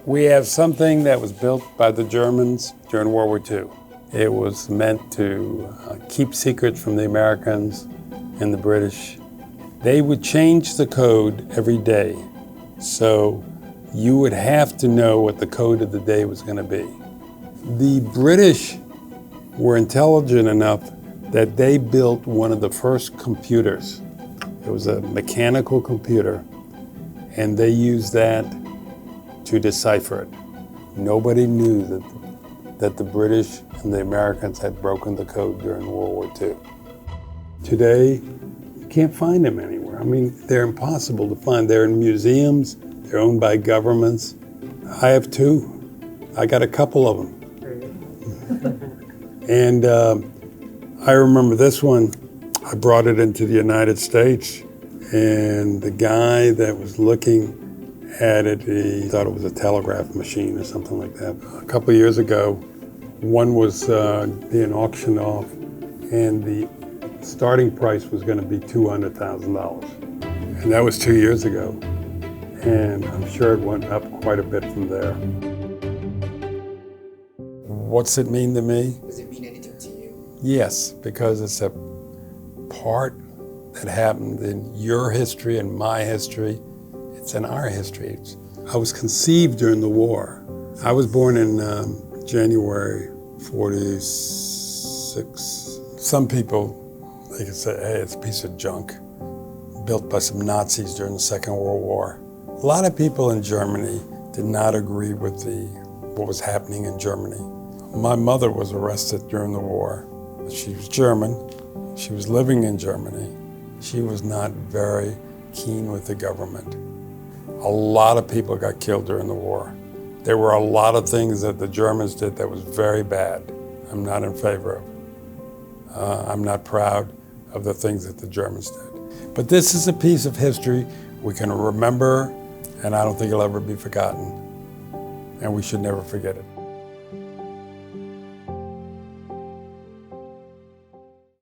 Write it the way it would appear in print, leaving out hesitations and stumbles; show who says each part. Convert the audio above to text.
Speaker 1: We have something that was built by the Germans during World War II. It was meant to keep secrets from the Americans and the British. They would change the code every day, so you would have to know what the code of the day was going to be. The British were intelligent enough that they built one of the first computers. It was a mechanical computer, and they used that to decipher it. Nobody knew that the British and the Americans had broken the code during World War II. Today, you can't find them anywhere. I mean, they're impossible to find. They're in museums, they're owned by governments. I have two. I got a couple of them. And I remember this one, I brought it into the United States, and the guy that was looking at it, he thought it was a telegraph machine or something like that. A couple of years ago, one was being auctioned off, and the starting price was going to be $200,000. And that was 2 years ago, and I'm sure it went up quite a bit from there. What's it mean to me?
Speaker 2: Does it mean anything to you?
Speaker 1: Yes, because it's a part that happened in your history and my history. It's in our history. I was conceived during the war. I was born in January 46. Some people, they could say, hey, it's a piece of junk built by some Nazis during the Second World War. A lot of people in Germany did not agree with what was happening in Germany. My mother was arrested during the war. She was German. She was living in Germany. She was not very keen with the government. A lot of people got killed during the war. There were a lot of things that the Germans did that was very bad. I'm not in favor of it. I'm not proud of the things that the Germans did. But this is a piece of history we can remember, and I don't think it'll ever be forgotten. And we should never forget it.